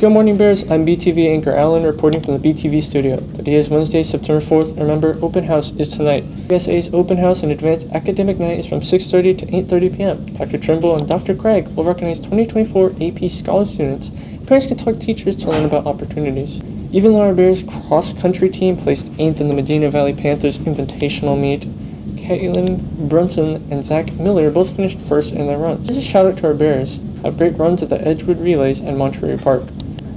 Good morning, Bears. I'm BTV Anchor Alan reporting from the BTV studio. Today is Wednesday, September 4th. Remember, open house is tonight. PTSA's open house and advanced academic night is from 6:30 to 8:30 p.m. Dr. Trimble and Dr. Craig will recognize 2024 AP Scholar students. Parents can talk to teachers to learn about opportunities. Even though our Bears cross-country team placed 8th in the Medina Valley Panthers Invitational Meet, Caitlin Brunson and Zach Miller both finished first in their runs. This is a shout out to our Bears. Have great runs at the Edgewood Relays and Monterey Park.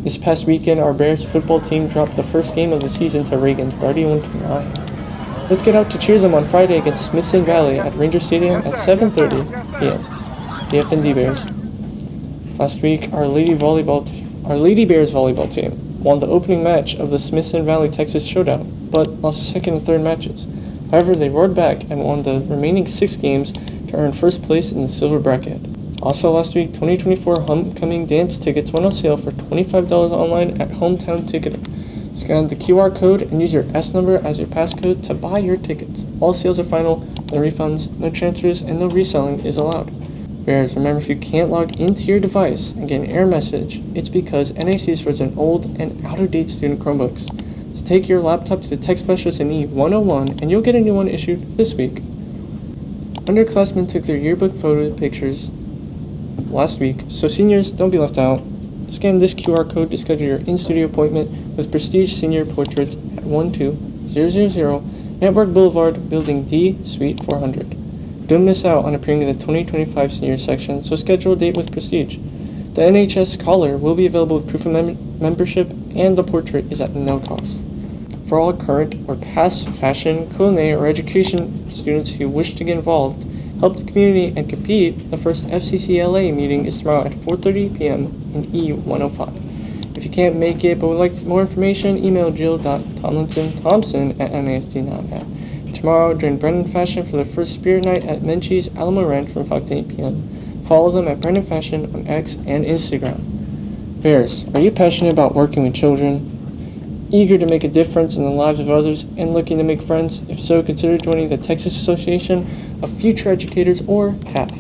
This past weekend, our Bears football team dropped the first game of the season to Reagan, 31-9. Let's get out to cheer them on Friday against Smithson Valley at Ranger Stadium at 7:30 p.m. The FND Bears. Last week, our Lady Bears volleyball team won the opening match of the Smithson Valley Texas Showdown, but lost the second and third matches. However, they roared back and won the remaining 6 games to earn first place in the silver bracket. Also last week, 2024 Homecoming Dance tickets went on sale for $25 online at Hometown Ticketing. Scan the QR code and use your S number as your passcode to buy your tickets. All sales are final, no refunds, no transfers, and no reselling is allowed. Bears, remember, if you can't log into your device and get an error message, it's because NISD is for an old and out-of-date student Chromebooks. So take your laptop to the tech specialist in E101 and you'll get a new one issued this week. Underclassmen took their yearbook photo pictures last week, so seniors, don't be left out. Scan this QR code to schedule your in-studio appointment with Prestige Senior Portraits at 12000 Network Boulevard, Building D, Suite 400. Don't miss out on appearing in the 2025 senior section, so schedule a date with Prestige. The NHS collar will be available with proof of membership, and the portrait is at no cost. For all current or past fashion, culinary, or education students who wish to get involved, help the community, and compete, the first FCCLA meeting is tomorrow at 4:30 p.m. in E105. If you can't make it but would like more information, email jill.tomlinson@nisd.net. Tomorrow, join Brennan Fashion for the first Spirit Night at Menchies, Alamo Ranch from 5 to 8 p.m. Follow them at Brennan Fashion on X and Instagram. Bears, are you passionate about working with children? Eager to make a difference in the lives of others and looking to make friends? If so, consider joining the Texas Association of Future Educators, or TAFE.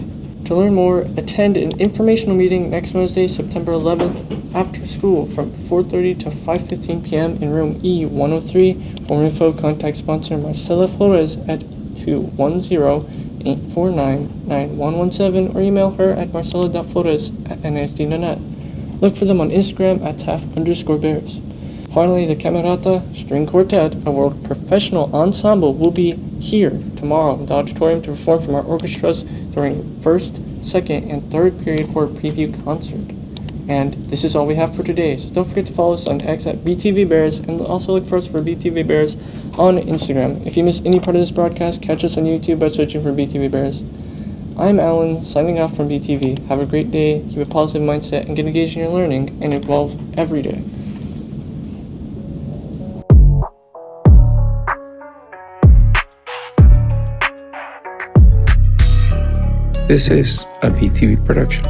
To learn more, attend an informational meeting next Wednesday, September 11th, after school from 4:30 to 5:15 p.m. in room E103. For more info, contact sponsor Marcela Flores at 210-849-9117 or email her at marcela.flores@nisd.net. Look for them on Instagram at TAF_Bears. Finally, the Camerata String Quartet, a world professional ensemble, will be here tomorrow in the auditorium to perform from our orchestras during first, second, and third period for a preview concert. And this is all we have for today, so don't forget to follow us on X at BTV Bears, and also look for us for BTV Bears on Instagram. If you missed any part of this broadcast, catch us on YouTube by searching for BTV Bears. I'm Alan, signing off from BTV. Have a great day, keep a positive mindset, and get engaged in your learning, and evolve every day. This is a BTV production.